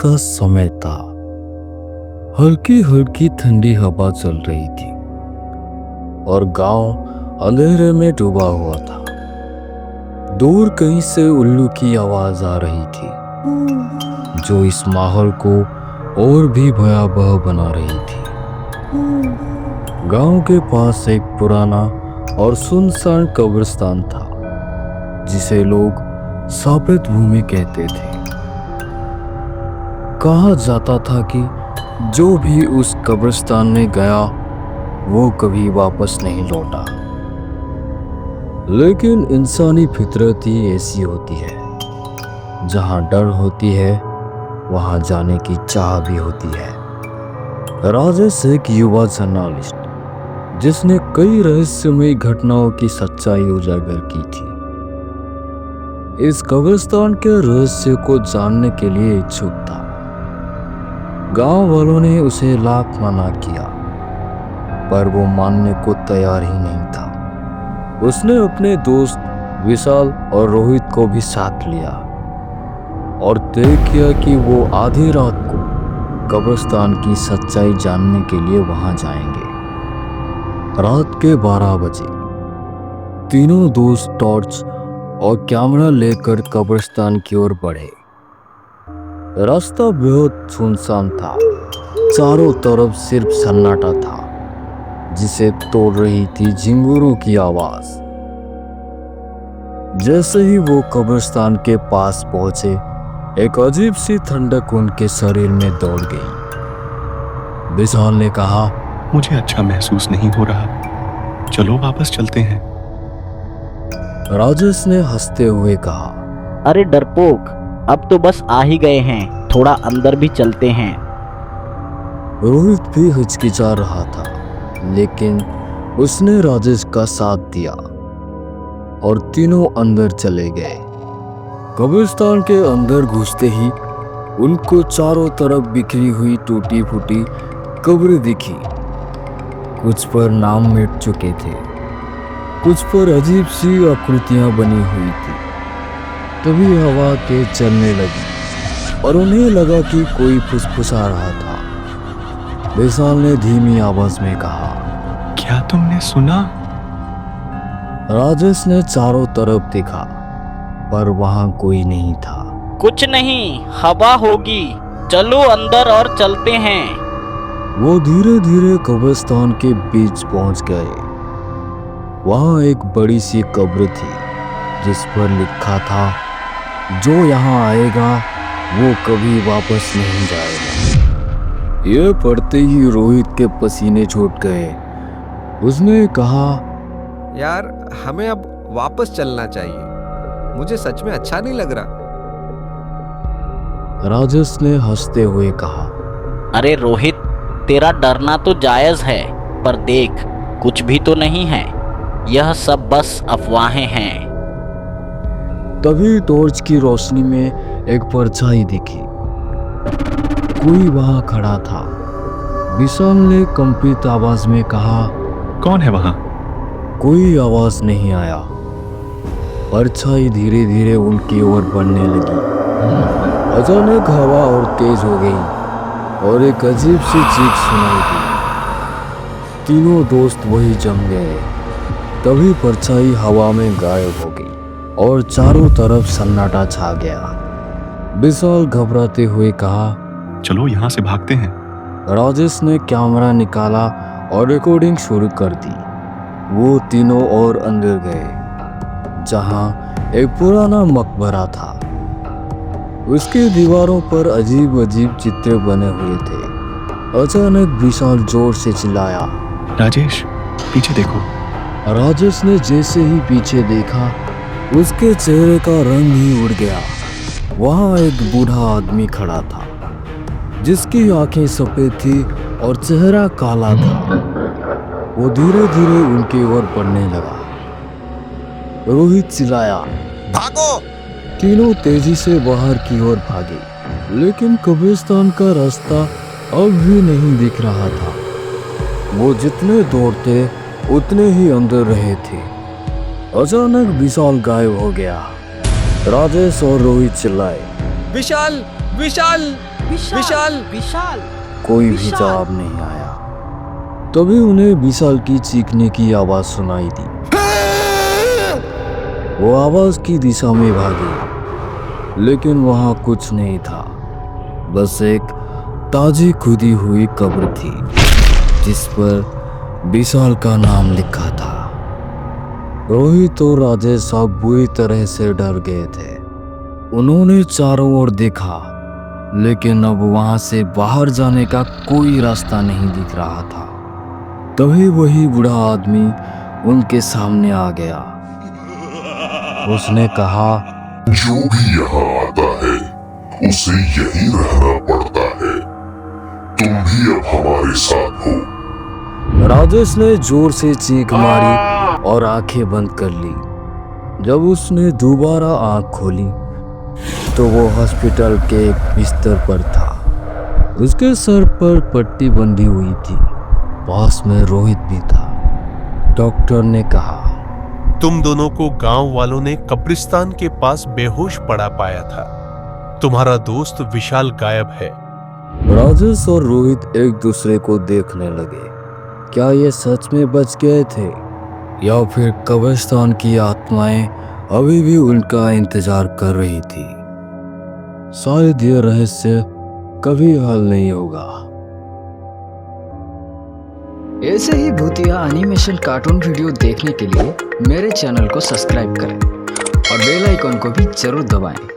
का समय था। हल्की हल्की ठंडी हवा चल रही थी और गांव अंधेरे में डूबा हुआ था। दूर कहीं से उल्लू की आवाज आ रही थी जो इस माहौल को और भी भयावह बना रही थी। गांव के पास एक पुराना और सुनसान कब्रिस्तान था जिसे लोग साबित भूमि कहते थे। कहा जाता था कि जो भी उस कब्रिस्तान में गया वो कभी वापस नहीं लौटा। लेकिन इंसानी फितरत ही ऐसी होती है, जहां डर होती है वहां जाने की चाह भी होती है। राजेश एक युवा जर्नलिस्ट जिसने कई रहस्यमयी घटनाओं की सच्चाई उजागर की थी, इस कब्रिस्तान के रहस्य को जानने के लिए इच्छुक था। गांव वालों ने उसे लाख मना किया पर वो मानने को तैयार ही नहीं था। उसने अपने दोस्त विशाल और रोहित को भी साथ लिया और तय किया कि वो आधी रात को कब्रिस्तान की सच्चाई जानने के लिए वहां जाएंगे। रात के 12 बजे तीनों दोस्त टॉर्च और कैमरा लेकर कब्रिस्तान की ओर बढ़े। रास्ता बेहद सुनसान था, चारों तरफ सिर्फ सन्नाटा था जिसे तोड़ रही थी झिंगुरों की आवाज। जैसे ही वो कब्रिस्तान के पास पहुंचे, एक अजीब सी ठंडक उनके शरीर में दौड़ गई। विशाल ने कहा, मुझे अच्छा महसूस नहीं हो रहा, चलो वापस चलते हैं। राजेश ने हंसते हुए कहा, अरे डरपोक, अब तो बस आ ही गए हैं, थोड़ा अंदर भी चलते हैं। रोहित भी हिचकिचा रहा था लेकिन उसने राजेश का साथ दिया और तीनों अंदर चले गए। कब्रिस्तान के अंदर घुसते ही उनको चारों तरफ बिखरी हुई टूटी फूटी कब्रें दिखी। कुछ पर नाम मिट चुके थे, कुछ पर अजीब सी आकृतियां बनी हुई थी। तभी हवा तेज चलने लगी और उन्हें लगा कि कोई फुसफुसा रहा था। विशाल ने धीमी आवाज में कहा, क्या तुमने सुना? राजेश ने चारों तरफ देखा पर वहां कोई नहीं था। कुछ नहीं, हवा होगी, चलो अंदर और चलते हैं। वो धीरे धीरे कब्रिस्तान के बीच पहुंच गए। वहां एक बड़ी सी कब्र थी जिस पर लिखा था, जो यहाँ आएगा वो कभी वापस नहीं जाएगा। ये पढ़ते ही रोहित के पसीने छूट गए। उसने कहा, यार हमें अब वापस चलना चाहिए, मुझे सच में अच्छा नहीं लग रहा। राजेश ने हंसते हुए कहा, अरे रोहित, तेरा डरना तो जायज है, पर देख कुछ भी तो नहीं है, यह सब बस अफवाहें हैं। तभी टॉर्च की रोशनी में एक परछाई दिखी। कोई वहां खड़ा था। विशाल ने कंपित आवाज में कहा, कौन है वहां? कोई आवाज नहीं आया। परछाई धीरे धीरे उनकी ओर बढ़ने लगी। अचानक हवा और तेज हो गई और एक अजीब सी चीख सुनाई दी। तीनों दोस्त वही जम गए। तभी परछाई हवा में गायब हो गई और चारों तरफ सन्नाटा छा गया। विशाल घबराते हुए कहा, चलो यहाँ से भागते हैं। राजेश ने कैमरा निकाला और रिकॉर्डिंग शुरू कर दी। वो तीनों और अंदर गए जहां एक पुराना मकबरा था। उसकी दीवारों पर अजीब अजीब चित्र बने हुए थे। अचानक विशाल जोर से चिल्लाया, राजेश, पीछे देखो। राजेश ने जैसे ही पीछे देखा, उसके चेहरे का रंग ही उड़ गया। वहां एक बूढ़ा आदमी खड़ा था जिसकी आंखें सफेद थी और चेहरा काला था। वो धीरे धीरे उनकी ओर बढ़ने लगा। रोहित चिल्लाया, भागो! तीनों तेजी से बाहर की ओर भागे लेकिन कब्रिस्तान का रास्ता अब भी नहीं दिख रहा था। वो जितने दौड़ते उतने ही अंदर रहे थे। अचानक विशाल गायब हो गया। राजेश और रोहित चिल्लाए, विशाल! विशाल! विशाल विशाल कोई भी जवाब नहीं आया। तभी उन्हें विशाल की चीखने की आवाज सुनाई दी। वो आवाज की दिशा में भागे, लेकिन वहां कुछ नहीं था। बस एक ताजी खुदी हुई कब्र थी जिस पर विशाल का नाम लिखा था। रोहित और राजेश सब बुरी तरह से डर गए थे। उन्होंने चारों ओर देखा, लेकिन अब वहां से बाहर जाने का कोई रास्ता नहीं दिख रहा था। तभी वही बूढ़ा आदमी उनके सामने आ गया। उसने कहा, जो भी यहाँ आता है उसे यही रहना पड़ता है। तुम भी अब हमारे साथ हो। राजेश ने जोर से चीख मारी और आंखें बंद कर ली। जब उसने दोबारा आंख खोली तो वो हॉस्पिटल के एक बिस्तर पर था। उसके सर पर पट्टी बंधी हुई थी। पास में रोहित भी था। डॉक्टर ने कहा, तुम दोनों को गांव वालों ने कब्रिस्तान के पास बेहोश पड़ा पाया था। तुम्हारा दोस्त विशाल गायब है। राजेश और रोहित एक दूसरे को देखने लगे। क्या ये सच में बच गए थे या फिर कब्रिस्तान की आत्माएं अभी भी उनका इंतजार कर रही थी? शायद ये रहस्य कभी हल नहीं होगा। ऐसे ही भूतिया एनिमेशन कार्टून वीडियो देखने के लिए मेरे चैनल को सब्सक्राइब करें और बेल आइकन को भी जरूर दबाएं।